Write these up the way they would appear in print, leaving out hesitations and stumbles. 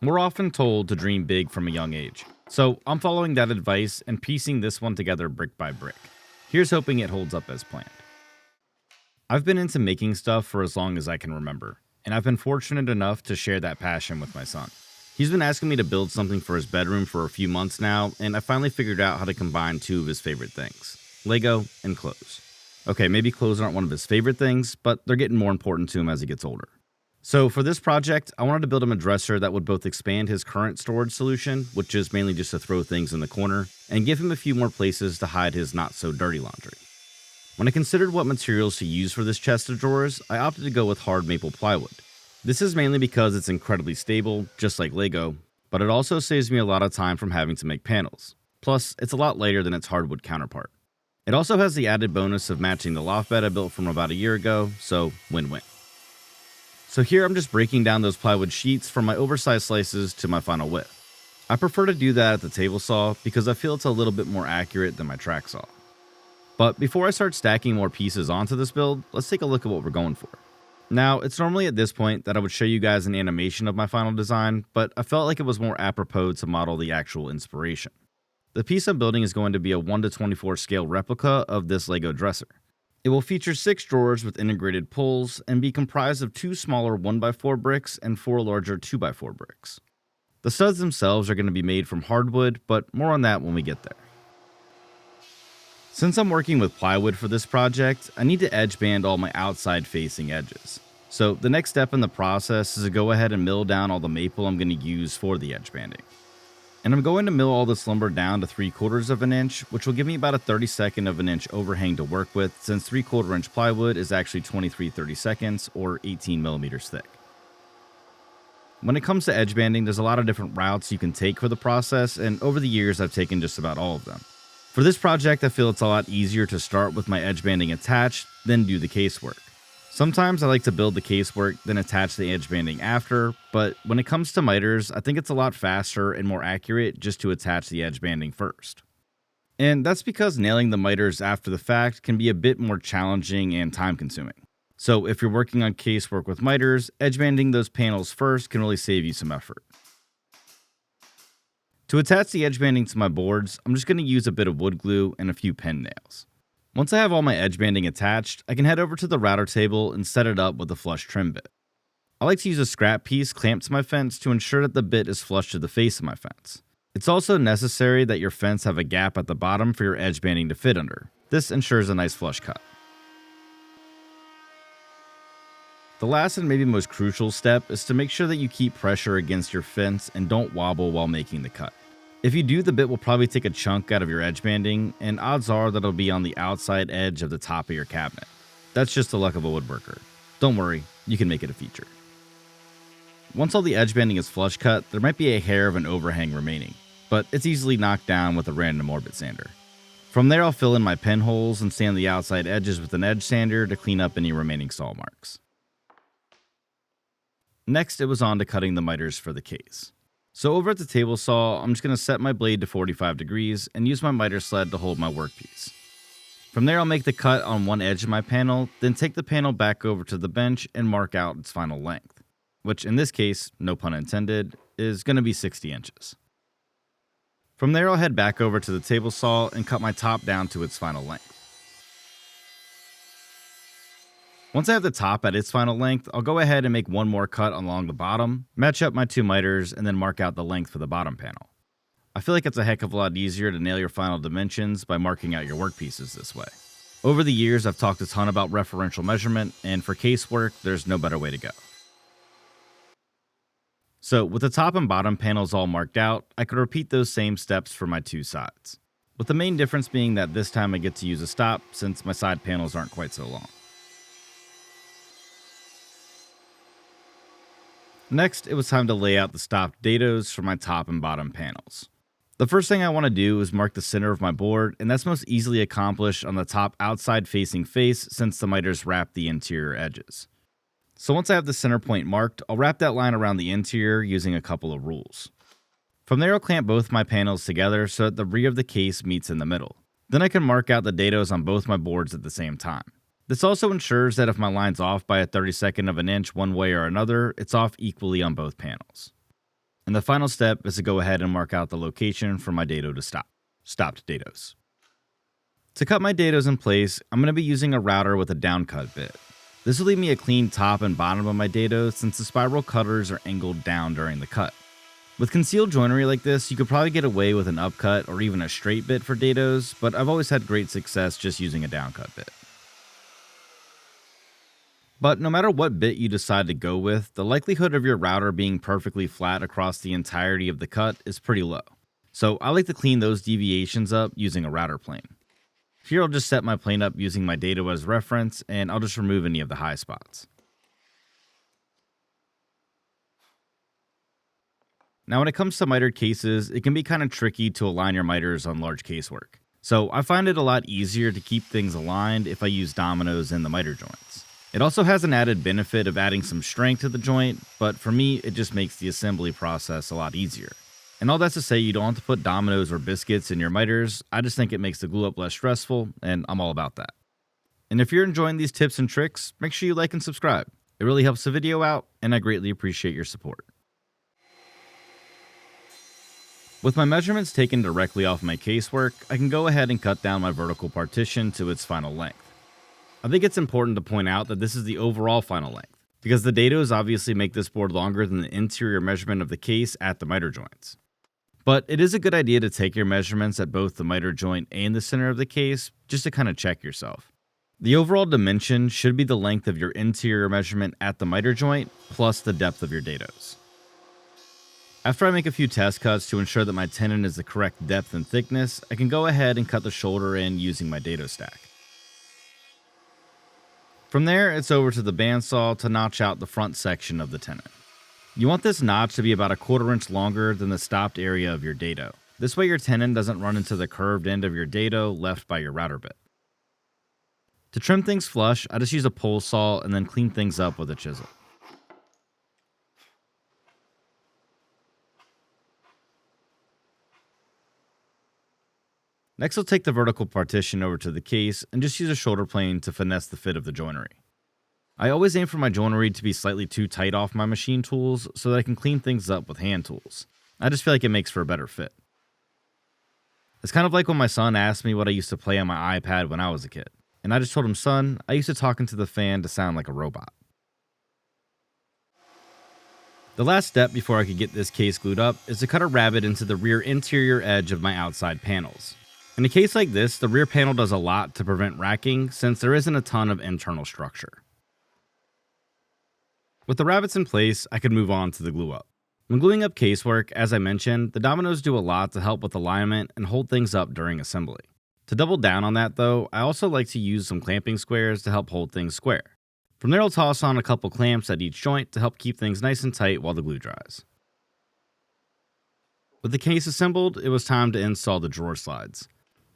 We're often told to dream big from a young age, so I'm following that advice and piecing this one together brick by brick. Here's hoping it holds up as planned. I've been into making stuff for as long as I can remember, and I've been fortunate enough to share that passion with my son. He's been asking me to build something for his bedroom for a few months now, and I finally figured out how to combine two of his favorite things: Lego and clothes. Okay, maybe clothes aren't one of his favorite things, but they're getting more important to him as he gets older. So for this project, I wanted to build him a dresser that would both expand his current storage solution, which is mainly just to throw things in the corner, and give him a few more places to hide his not-so-dirty laundry. When I considered what materials to use for this chest of drawers, I opted to go with hard maple plywood. This is mainly because it's incredibly stable, just like Lego, but it also saves me a lot of time from having to make panels. Plus, it's a lot lighter than its hardwood counterpart. It also has the added bonus of matching the loft bed I built from about a year ago, so win-win. So here I'm just breaking down those plywood sheets from my oversized slices to my final width. I prefer to do that at the table saw because I feel it's a little bit more accurate than my track saw. But before I start stacking more pieces onto this build, let's take a look at what we're going for. Now, it's normally at this point that I would show you guys an animation of my final design, but I felt like it was more apropos to model the actual inspiration. The piece I'm building is going to be a 1:24 scale replica of this Lego dresser. It will feature 6 drawers with integrated pulls and be comprised of 2 smaller 1x4 bricks and 4 larger 2x4 bricks. The studs themselves are going to be made from hardwood, but more on that when we get there. Since I'm working with plywood for this project, I need to edge band all my outside facing edges. So the next step in the process is to go ahead and mill down all the maple I'm going to use for the edge banding. And I'm going to mill all this lumber down to 3/4 of an inch, which will give me about a 32nd of an inch overhang to work with, since 3/4 inch plywood is actually 23/32 or 18 millimeters thick. When it comes to edge banding, there's a lot of different routes you can take for the process, and over the years I've taken just about all of them. For this project, I feel it's a lot easier to start with my edge banding attached, then do the casework. Sometimes I like to build the casework, then attach the edge banding after, but when it comes to miters, I think it's a lot faster and more accurate just to attach the edge banding first. And that's because nailing the miters after the fact can be a bit more challenging and time consuming. So if you're working on casework with miters, edge banding those panels first can really save you some effort. To attach the edge banding to my boards, I'm just going to use a bit of wood glue and a few pen nails. Once I have all my edge banding attached, I can head over to the router table and set it up with a flush trim bit. I like to use a scrap piece clamped to my fence to ensure that the bit is flush to the face of my fence. It's also necessary that your fence have a gap at the bottom for your edge banding to fit under. This ensures a nice flush cut. The last and maybe most crucial step is to make sure that you keep pressure against your fence and don't wobble while making the cut. If you do, the bit will probably take a chunk out of your edge banding, and odds are that it'll be on the outside edge of the top of your cabinet. That's just the luck of a woodworker. Don't worry, you can make it a feature. Once all the edge banding is flush cut, there might be a hair of an overhang remaining, but it's easily knocked down with a random orbit sander. From there, I'll fill in my pinholes and sand the outside edges with an edge sander to clean up any remaining saw marks. Next, it was on to cutting the miters for the case. So over at the table saw, I'm just going to set my blade to 45 degrees and use my miter sled to hold my workpiece. From there, I'll make the cut on one edge of my panel, then take the panel back over to the bench and mark out its final length, which in this case, no pun intended, is going to be 60 inches. From there, I'll head back over to the table saw and cut my top down to its final length. Once I have the top at its final length, I'll go ahead and make one more cut along the bottom, match up my 2 miters, and then mark out the length for the bottom panel. I feel like it's a heck of a lot easier to nail your final dimensions by marking out your workpieces this way. Over the years, I've talked a ton about referential measurement, and for casework, there's no better way to go. So with the top and bottom panels all marked out, I could repeat those same steps for my 2 sides, with the main difference being that this time I get to use a stop since my side panels aren't quite so long. Next, it was time to lay out the stopped dados for my top and bottom panels. The first thing I want to do is mark the center of my board, and that's most easily accomplished on the top outside facing face since the miters wrap the interior edges. So once I have the center point marked, I'll wrap that line around the interior using a couple of rules. From there, I'll clamp both my panels together so that the rear of the case meets in the middle. Then I can mark out the dados on both my boards at the same time. This also ensures that if my line's off by a 32nd of an inch one way or another, it's off equally on both panels. And the final step is to go ahead and mark out the location for my dado to stop. Stopped dados. To cut my dados in place, I'm going to be using a router with a downcut bit. This will leave me a clean top and bottom of my dado since the spiral cutters are angled down during the cut. With concealed joinery like this, you could probably get away with an upcut or even a straight bit for dados, but I've always had great success just using a downcut bit. But no matter what bit you decide to go with, the likelihood of your router being perfectly flat across the entirety of the cut is pretty low. So I like to clean those deviations up using a router plane. Here I'll just set my plane up using my dado as reference, and I'll just remove any of the high spots. Now when it comes to mitered cases, it can be kind of tricky to align your miters on large casework. So I find it a lot easier to keep things aligned if I use dominoes in the miter joints. It also has an added benefit of adding some strength to the joint, but for me it just makes the assembly process a lot easier. And all that's to say you don't have to put dominoes or biscuits in your miters. I just think it makes the glue up less stressful, and I'm all about that. And if you're enjoying these tips and tricks, make sure you like and subscribe. It really helps the video out, and I greatly appreciate your support. With my measurements taken directly off my casework, I can go ahead and cut down my vertical partition to its final length. I think it's important to point out that this is the overall final length, because the dados obviously make this board longer than the interior measurement of the case at the miter joints. But it is a good idea to take your measurements at both the miter joint and the center of the case, just to kind of check yourself. The overall dimension should be the length of your interior measurement at the miter joint, plus the depth of your dados. After I make a few test cuts to ensure that my tenon is the correct depth and thickness, I can go ahead and cut the shoulder in using my dado stack. From there, it's over to the bandsaw to notch out the front section of the tenon. You want this notch to be about a 1/4 inch longer than the stopped area of your dado. This way your tenon doesn't run into the curved end of your dado left by your router bit. To trim things flush, I just use a pole saw and then clean things up with a chisel. Next, I'll take the vertical partition over to the case and just use a shoulder plane to finesse the fit of the joinery. I always aim for my joinery to be slightly too tight off my machine tools so that I can clean things up with hand tools. I just feel like it makes for a better fit. It's kind of like when my son asked me what I used to play on my iPad when I was a kid. And I just told him, son, I used to talk into the fan to sound like a robot. The last step before I could get this case glued up is to cut a rabbet into the rear interior edge of my outside panels. In a case like this, the rear panel does a lot to prevent racking since there isn't a ton of internal structure. With the rabbets in place, I could move on to the glue up. When gluing up casework, as I mentioned, the dominoes do a lot to help with alignment and hold things up during assembly. To double down on that though, I also like to use some clamping squares to help hold things square. From there I'll toss on a couple clamps at each joint to help keep things nice and tight while the glue dries. With the case assembled, it was time to install the drawer slides.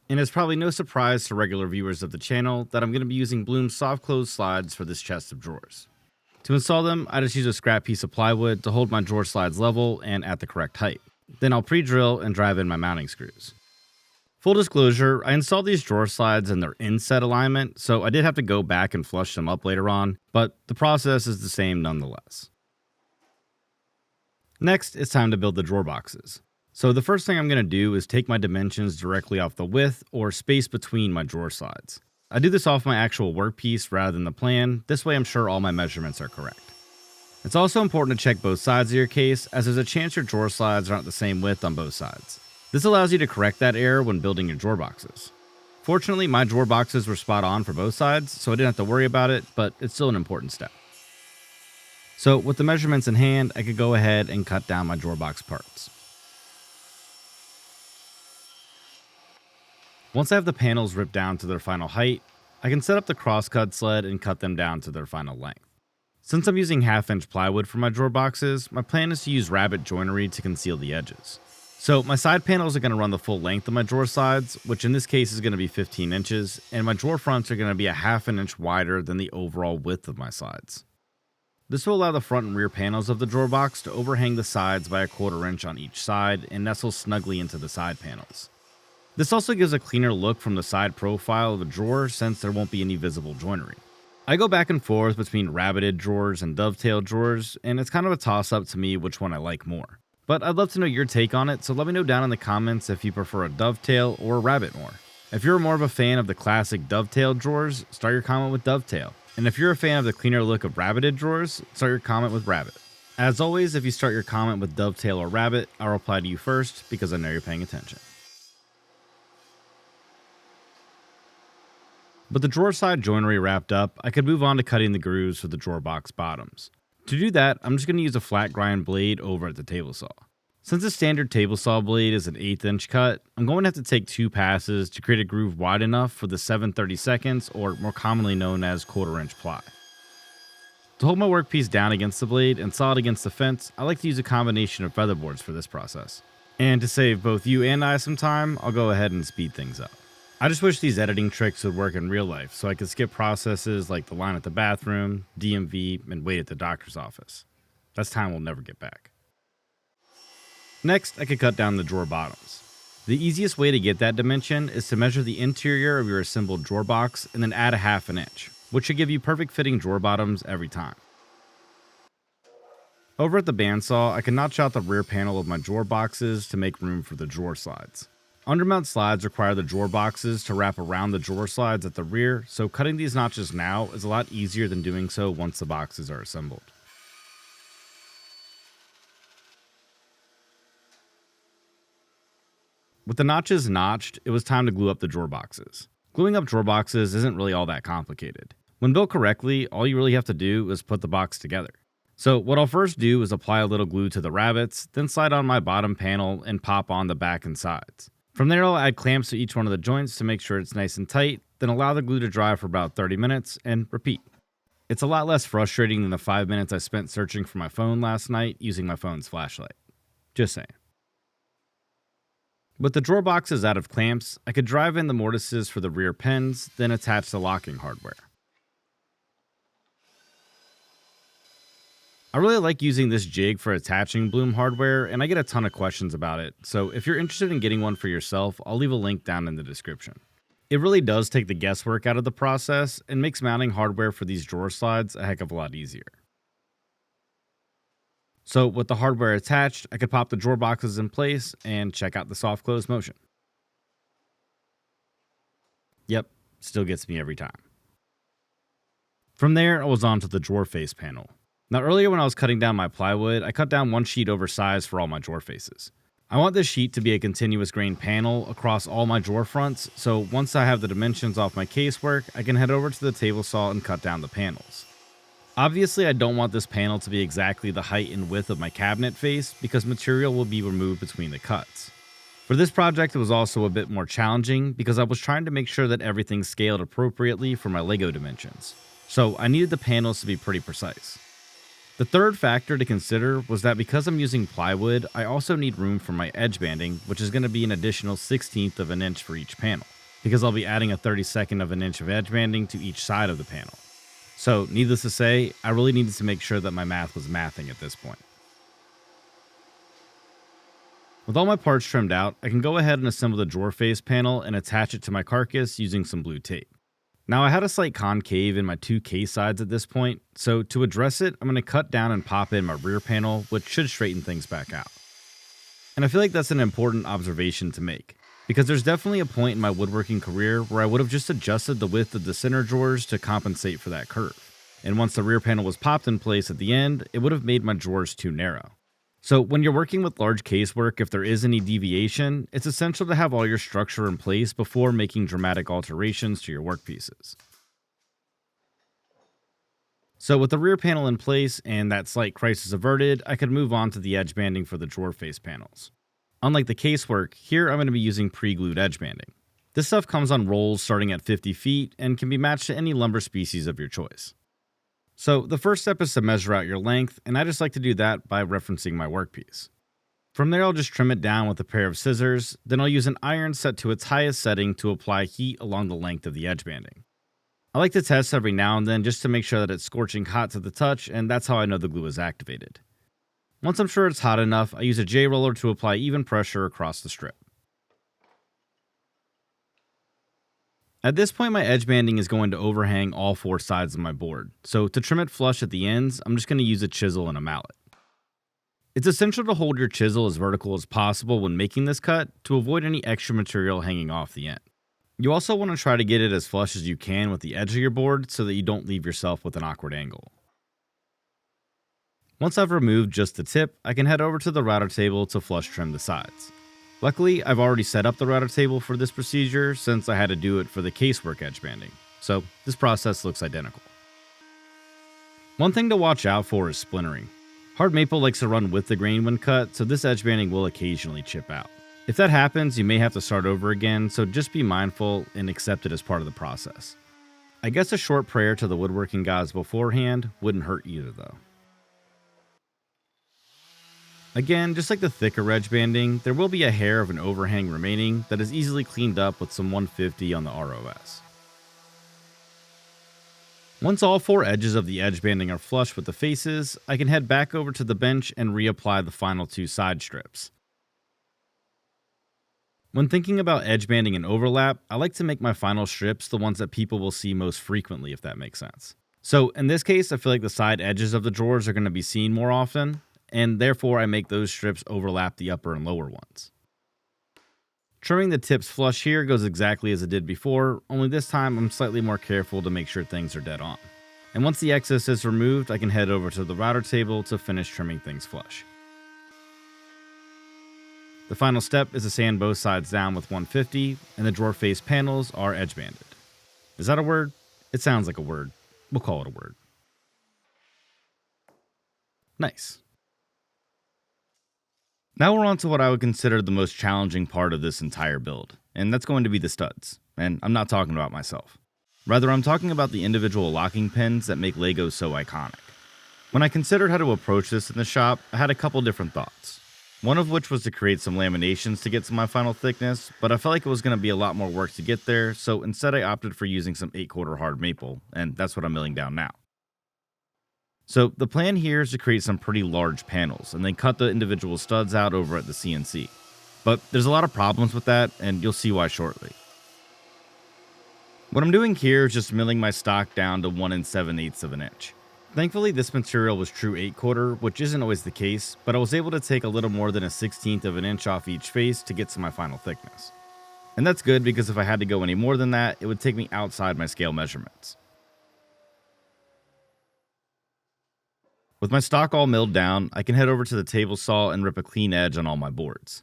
And it's probably no surprise to regular viewers of the channel that I'm going to be using Bloom's soft close slides for this chest of drawers. To install them, I just use a scrap piece of plywood to hold my drawer slides level and at the correct height. Then I'll pre-drill and drive in my mounting screws. Full disclosure, I installed these drawer slides in their inset alignment, so I did have to go back and flush them up later on, but the process is the same nonetheless. Next, it's time to build the drawer boxes. So the first thing I'm going to do is take my dimensions directly off the width or space between my drawer slides. I do this off my actual workpiece rather than the plan. This way I'm sure all my measurements are correct. It's also important to check both sides of your case, as there's a chance your drawer slides aren't the same width on both sides. This allows you to correct that error when building your drawer boxes. Fortunately, my drawer boxes were spot on for both sides, so I didn't have to worry about it, but it's still an important step. So with the measurements in hand, I could go ahead and cut down my drawer box parts. Once I have the panels ripped down to their final height, I can set up the crosscut sled and cut them down to their final length. Since I'm using 1/2 inch plywood for my drawer boxes, my plan is to use rabbet joinery to conceal the edges. So my side panels are going to run the full length of my drawer sides, which in this case is going to be 15 inches, and my drawer fronts are going to be a 1/2 inch wider than the overall width of my sides. This will allow the front and rear panels of the drawer box to overhang the sides by a 1/4 inch on each side and nestle snugly into the side panels. This also gives a cleaner look from the side profile of a drawer since there won't be any visible joinery. I go back and forth between rabbeted drawers and dovetail drawers, and it's kind of a toss-up to me which one I like more. but I'd love to know your take on it, so let me know down in the comments if you prefer a dovetail or a rabbet more. If you're more of a fan of the classic dovetail drawers, start your comment with dovetail. And if you're a fan of the cleaner look of rabbeted drawers, start your comment with rabbet. As always, if you start your comment with dovetail or rabbet, I'll reply to you first because I know you're paying attention. But the drawer side joinery wrapped up, I could move on to cutting the grooves for the drawer box bottoms. To do that, I'm just going to use a flat grind blade over at the table saw. Since a standard table saw blade is an 1/8 inch cut, I'm going to have to take 2 passes to create a groove wide enough for the 7/32, or more commonly known as 1/4 inch ply. To hold my workpiece down against the blade and saw it against the fence, I like to use a combination of featherboards for this process. And to save both you and I some time, I'll go ahead and speed things up. I just wish these editing tricks would work in real life so I could skip processes like the line at the bathroom, DMV, and wait at the doctor's office. That's time we'll never get back. Next, I could cut down the drawer bottoms. The easiest way to get that dimension is to measure the interior of your assembled drawer box and then add a 1/2 inch, which should give you perfect fitting drawer bottoms every time. Over at the bandsaw, I can notch out the rear panel of my drawer boxes to make room for the drawer slides. Undermount slides require the drawer boxes to wrap around the drawer slides at the rear, so cutting these notches now is a lot easier than doing so once the boxes are assembled. With the notches notched, it was time to glue up the drawer boxes. Gluing up drawer boxes isn't really all that complicated. When built correctly, all you really have to do is put the box together. So what I'll first do is apply a little glue to the rabbets, then slide on my bottom panel and pop on the back and sides. From there, I'll add clamps to each one of the joints to make sure it's nice and tight, then allow the glue to dry for about 30 minutes, and repeat. It's a lot less frustrating than the 5 minutes I spent searching for my phone last night using my phone's flashlight. Just saying. With the drawer boxes out of clamps, I could drive in the mortises for the rear pins, then attach the locking hardware. I really like using this jig for attaching bloom hardware, and I get a ton of questions about it, so if you're interested in getting one for yourself, I'll leave a link down in the description. It really does take the guesswork out of the process, and makes mounting hardware for these drawer slides a heck of a lot easier. So with the hardware attached, I could pop the drawer boxes in place and check out the soft close motion. Yep, still gets me every time. From there, I was on to the drawer face panel. Now earlier when I was cutting down my plywood, I cut down 1 sheet oversized for all my drawer faces. I want this sheet to be a continuous grain panel across all my drawer fronts, so once I have the dimensions off my casework, I can head over to the table saw and cut down the panels. Obviously, I don't want this panel to be exactly the height and width of my cabinet face because material will be removed between the cuts. For this project, it was also a bit more challenging because I was trying to make sure that everything scaled appropriately for my Lego dimensions, so I needed the panels to be pretty precise. The third factor to consider was that because I'm using plywood, I also need room for my edge banding, which is going to be an additional 1/16 of an inch for each panel, because I'll be adding a 32nd of an inch of edge banding to each side of the panel. So, needless to say, I really needed to make sure that my math was mathing at this point. With all my parts trimmed out, I can go ahead and assemble the drawer face panel and attach it to my carcass using some blue tape. Now I had a slight concave in my 2 case sides at this point, so to address it, I'm going to cut down and pop in my rear panel, which should straighten things back out. And I feel like that's an important observation to make, because there's definitely a point in my woodworking career where I would have just adjusted the width of the center drawers to compensate for that curve. And once the rear panel was popped in place at the end, it would have made my drawers too narrow. So when you're working with large casework, if there is any deviation, it's essential to have all your structure in place before making dramatic alterations to your workpieces. So with the rear panel in place and that slight crisis averted, I could move on to the edge banding for the drawer face panels. Unlike the casework, here I'm going to be using pre-glued edge banding. This stuff comes on rolls starting at 50 feet and can be matched to any lumber species of your choice. So the first step is to measure out your length, and I just like to do that by referencing my workpiece. From there, I'll just trim it down with a pair of scissors, then I'll use an iron set to its highest setting to apply heat along the length of the edge banding. I like to test every now and then just to make sure that it's scorching hot to the touch, and that's how I know the glue is activated. Once I'm sure it's hot enough, I use a J-roller to apply even pressure across the strip. At this point, my edge banding is going to overhang all 4 sides of my board, so to trim it flush at the ends, I'm just going to use a chisel and a mallet. It's essential to hold your chisel as vertical as possible when making this cut to avoid any extra material hanging off the end. You also want to try to get it as flush as you can with the edge of your board so that you don't leave yourself with an awkward angle. Once I've removed just the tip, I can head over to the router table to flush trim the sides. Luckily, I've already set up the router table for this procedure since I had to do it for the casework edge banding, so this process looks identical. One thing to watch out for is splintering. Hard maple likes to run with the grain when cut, so this edge banding will occasionally chip out. If that happens, you may have to start over again, so just be mindful and accept it as part of the process. I guess a short prayer to the woodworking gods beforehand wouldn't hurt either though. Again, just like the thicker edge banding, there will be a hair of an overhang remaining that is easily cleaned up with some 150 on the ROS. Once all 4 edges of the edge banding are flush with the faces, I can head back over to the bench and reapply the final 2 side strips. When thinking about edge banding and overlap, I like to make my final strips the ones that people will see most frequently, if that makes sense. So in this case, I feel like the side edges of the drawers are going to be seen more often, and therefore I make those strips overlap the upper and lower ones. Trimming the tips flush here goes exactly as it did before, only this time I'm slightly more careful to make sure things are dead on. And once the excess is removed, I can head over to the router table to finish trimming things flush. The final step is to sand both sides down with 150, and the drawer face panels are edge banded. Is that a word? It sounds like a word. We'll call it a word. Nice. Now we're on to what I would consider the most challenging part of this entire build, and that's going to be the studs. And I'm not talking about myself. Rather, I'm talking about the individual locking pins that make Lego so iconic. When I considered how to approach this in the shop, I had a couple different thoughts. One of which was to create some laminations to get to my final thickness, but I felt like it was going to be a lot more work to get there, so instead I opted for using some 8/4 hard maple, and that's what I'm milling down now. So the plan here is to create some pretty large panels, and then cut the individual studs out over at the CNC. But there's a lot of problems with that, and you'll see why shortly. What I'm doing here is just milling my stock down to 1 7/8 of an inch. Thankfully, this material was true 8/4, which isn't always the case, but I was able to take a little more than a 1/16 of an inch off each face to get to my final thickness. And that's good because if I had to go any more than that, it would take me outside my scale measurements. With my stock all milled down, I can head over to the table saw and rip a clean edge on all my boards.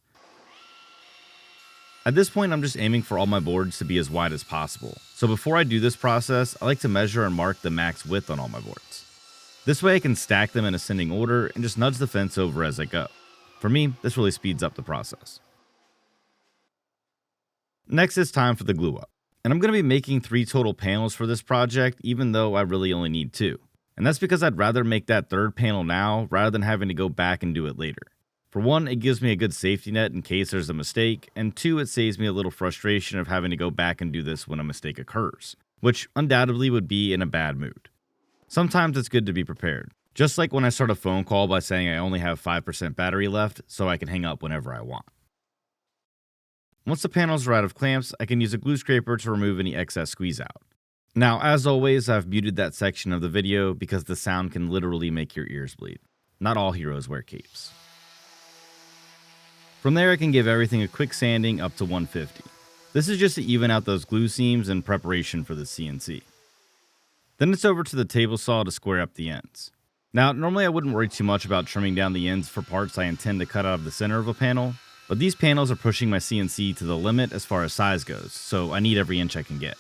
At this point, I'm just aiming for all my boards to be as wide as possible. So before I do this process, I like to measure and mark the max width on all my boards. This way I can stack them in ascending order and just nudge the fence over as I go. For me, this really speeds up the process. Next, it's time for the glue up. And I'm going to be making 3 total panels for this project, even though I really only need 2. And that's because I'd rather make that 3rd panel now rather than having to go back and do it later. For 1, it gives me a good safety net in case there's a mistake, and 2, it saves me a little frustration of having to go back and do this when a mistake occurs, which undoubtedly would be in a bad mood. Sometimes it's good to be prepared, just like when I start a phone call by saying I only have 5% battery left so I can hang up whenever I want. Once the panels are out of clamps, I can use a glue scraper to remove any excess squeeze out. Now, as always, I've muted that section of the video because the sound can literally make your ears bleed. Not all heroes wear capes. From there, I can give everything a quick sanding up to 150. This is just to even out those glue seams in preparation for the CNC. Then it's over to the table saw to square up the ends. Now, normally I wouldn't worry too much about trimming down the ends for parts I intend to cut out of the center of a panel, but these panels are pushing my CNC to the limit as far as size goes, so I need every inch I can get.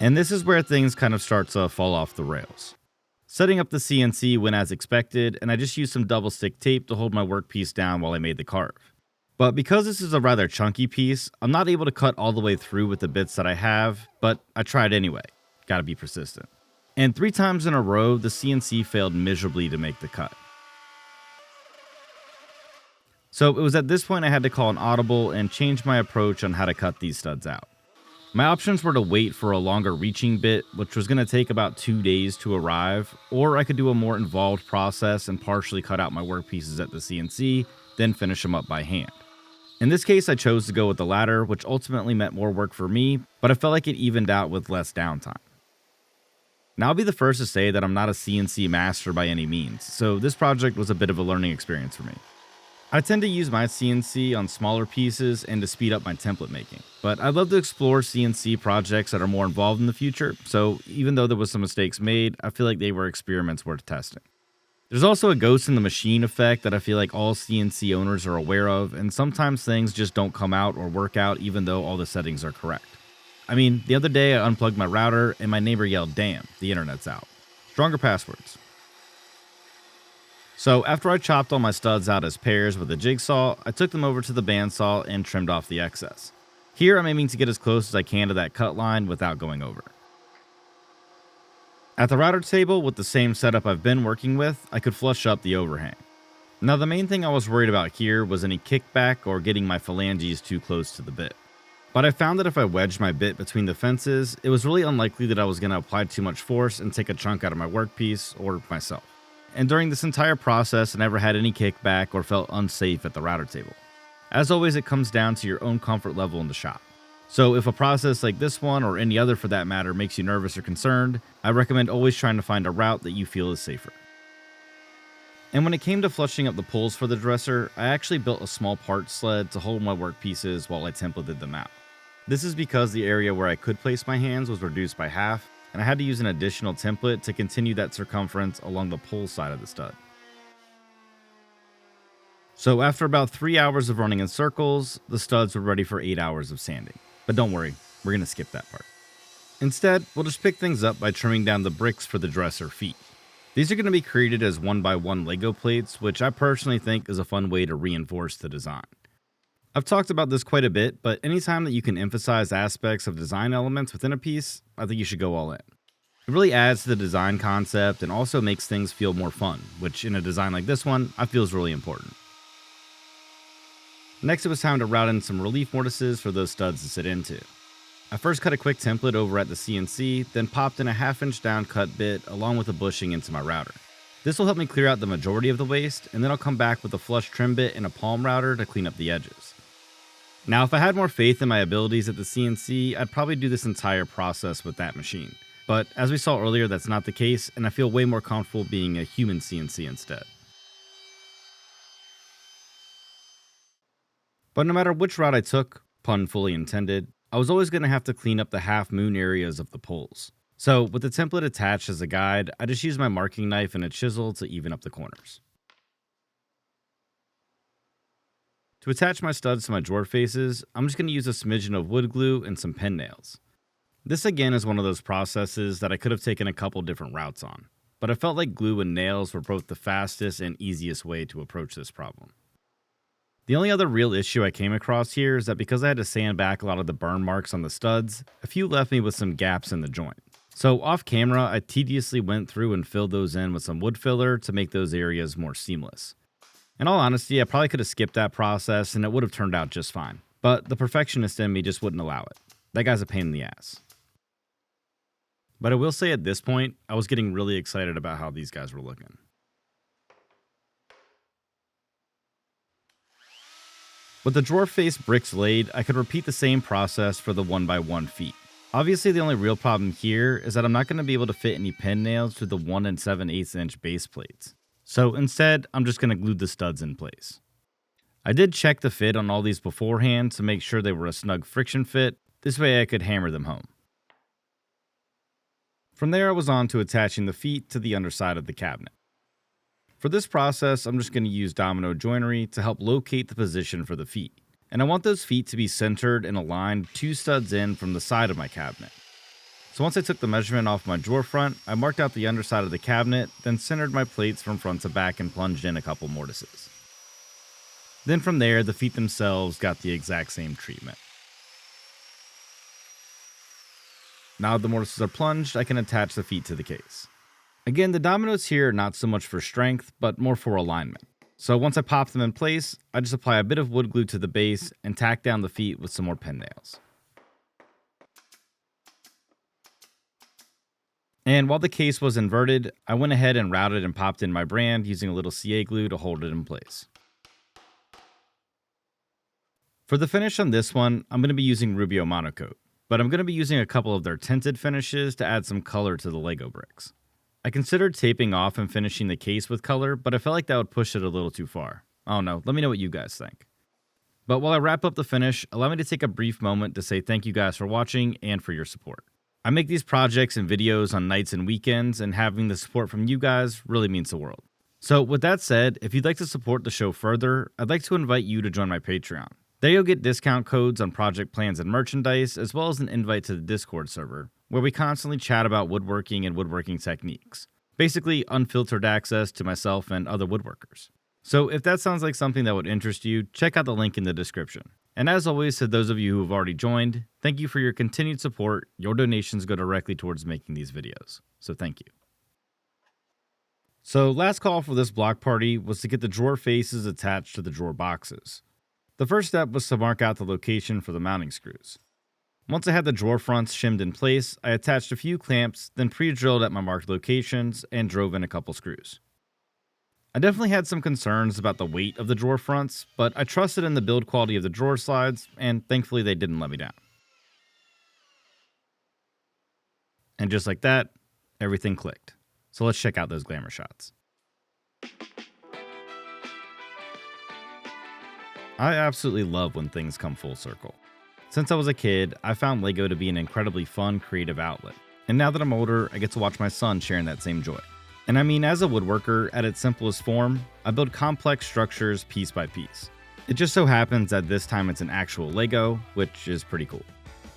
And this is where things kind of start to fall off the rails. Setting up the CNC went as expected, and I just used some double stick tape to hold my workpiece down while I made the carve. But because this is a rather chunky piece, I'm not able to cut all the way through with the bits that I have, but I tried anyway. Gotta be persistent. And 3 times in a row, the CNC failed miserably to make the cut. So it was at this point I had to call an audible and change my approach on how to cut these studs out. My options were to wait for a longer reaching bit, which was going to take about 2 days to arrive, or I could do a more involved process and partially cut out my workpieces at the CNC, then finish them up by hand. In this case, I chose to go with the latter, which ultimately meant more work for me, but I felt like it evened out with less downtime. Now, I'll be the first to say that I'm not a CNC master by any means, so this project was a bit of a learning experience for me. I tend to use my CNC on smaller pieces and to speed up my template making, but I'd love to explore CNC projects that are more involved in the future, so even though there was some mistakes made, I feel like they were experiments worth testing. There's also a ghost in the machine effect that I feel like all CNC owners are aware of, and sometimes things just don't come out or work out even though all the settings are correct. I mean, the other day I unplugged my router and my neighbor yelled, "Damn, the internet's out." Stronger passwords. So after I chopped all my studs out as pairs with a jigsaw, I took them over to the bandsaw and trimmed off the excess. Here I'm aiming to get as close as I can to that cut line without going over. At the router table, with the same setup I've been working with, I could flush up the overhang. Now the main thing I was worried about here was any kickback or getting my phalanges too close to the bit. But I found that if I wedged my bit between the fences, it was really unlikely that I was going to apply too much force and take a chunk out of my workpiece or myself. And during this entire process, I never had any kickback or felt unsafe at the router table. As always, it comes down to your own comfort level in the shop. So if a process like this one, or any other for that matter, makes you nervous or concerned, I recommend always trying to find a route that you feel is safer. And when it came to flushing up the pulls for the dresser, I actually built a small part sled to hold my workpieces while I templated them out. This is because the area where I could place my hands was reduced by half, and I had to use an additional template to continue that circumference along the pull side of the stud. So after about 3 hours of running in circles, the studs were ready for 8 hours of sanding. But don't worry, we're going to skip that part. Instead, we'll just pick things up by trimming down the bricks for the dresser feet. These are going to be created as 1x1 Lego plates, which I personally think is a fun way to reinforce the design. I've talked about this quite a bit, but anytime that you can emphasize aspects of design elements within a piece, I think you should go all in. It really adds to the design concept and also makes things feel more fun, which in a design like this one, I feel is really important. Next, it was time to route in some relief mortises for those studs to sit into. I first cut a quick template over at the CNC, then popped in a 1/2-inch down cut bit along with a bushing into my router. This will help me clear out the majority of the waste, and then I'll come back with a flush trim bit and a palm router to clean up the edges. Now, if I had more faith in my abilities at the CNC, I'd probably do this entire process with that machine. But as we saw earlier, that's not the case, and I feel way more comfortable being a human CNC instead. But no matter which route I took, pun fully intended, I was always going to have to clean up the half-moon areas of the poles. So with the template attached as a guide, I just used my marking knife and a chisel to even up the corners. To attach my studs to my drawer faces, I'm just going to use a smidgen of wood glue and some pen nails. This again is one of those processes that I could have taken a couple different routes on, but I felt like glue and nails were both the fastest and easiest way to approach this problem. The only other real issue I came across here is that because I had to sand back a lot of the burn marks on the studs, a few left me with some gaps in the joint. So off camera, I tediously went through and filled those in with some wood filler to make those areas more seamless. In all honesty, I probably could have skipped that process and it would have turned out just fine, but the perfectionist in me just wouldn't allow it. That guy's a pain in the ass. But I will say at this point, I was getting really excited about how these guys were looking. With the drawer face bricks laid, I could repeat the same process for the 1x1 feet. Obviously, the only real problem here is that I'm not going to be able to fit any pen nails to the 1 7/8 inch base plates. So instead, I'm just going to glue the studs in place. I did check the fit on all these beforehand to make sure they were a snug friction fit. This way I could hammer them home. From there, I was on to attaching the feet to the underside of the cabinet. For this process, I'm just going to use domino joinery to help locate the position for the feet. And I want those feet to be centered and aligned 2 studs in from the side of my cabinet. So once I took the measurement off my drawer front, I marked out the underside of the cabinet, then centered my plates from front to back and plunged in a couple mortises. Then from there, the feet themselves got the exact same treatment. Now the mortises are plunged, I can attach the feet to the case. Again, the dominoes here are not so much for strength, but more for alignment. So once I pop them in place, I just apply a bit of wood glue to the base and tack down the feet with some more pen nails. And while the case was inverted, I went ahead and routed and popped in my brand using a little CA glue to hold it in place. For the finish on this one, I'm going to be using Rubio Monocoat. but I'm going to be using a couple of their tinted finishes to add some color to the Lego bricks. I considered taping off and finishing the case with color, but I felt like that would push it a little too far. I don't know, let me know what you guys think. But while I wrap up the finish, allow me to take a brief moment to say thank you guys for watching and for your support. I make these projects and videos on nights and weekends, and having the support from you guys really means the world. So with that said, if you'd like to support the show further, I'd like to invite you to join my Patreon. There you'll get discount codes on project plans and merchandise, as well as an invite to the Discord server, where we constantly chat about woodworking and woodworking techniques. Basically, unfiltered access to myself and other woodworkers. So if that sounds like something that would interest you, check out the link in the description. And as always, to those of you who have already joined, thank you for your continued support. Your donations go directly towards making these videos. So thank you. So last call for this block party was to get the drawer faces attached to the drawer boxes. The first step was to mark out the location for the mounting screws. Once I had the drawer fronts shimmed in place, I attached a few clamps, then pre-drilled at my marked locations and drove in a couple screws. I definitely had some concerns about the weight of the drawer fronts, but I trusted in the build quality of the drawer slides, and thankfully they didn't let me down. And just like that, everything clicked. So let's check out those glamour shots. I absolutely love when things come full circle. Since I was a kid, I found Lego to be an incredibly fun, creative outlet. And now that I'm older, I get to watch my son sharing that same joy. And I mean, as a woodworker, at its simplest form, I build complex structures piece by piece. It just so happens that this time it's an actual Lego, which is pretty cool.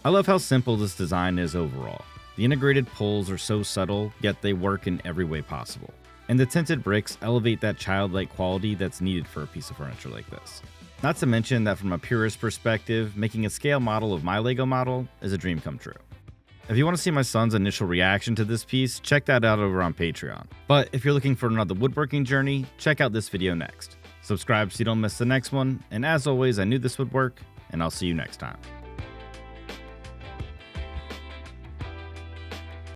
I love how simple this design is overall. The integrated pulls are so subtle, yet they work in every way possible. And the tinted bricks elevate that childlike quality that's needed for a piece of furniture like this. Not to mention that from a purist perspective, making a scale model of my Lego model is a dream come true. If you want to see my son's initial reaction to this piece, check that out over on Patreon. But if you're looking for another woodworking journey, check out this video next. Subscribe so you don't miss the next one, and as always, I knew this would work, and I'll see you next time.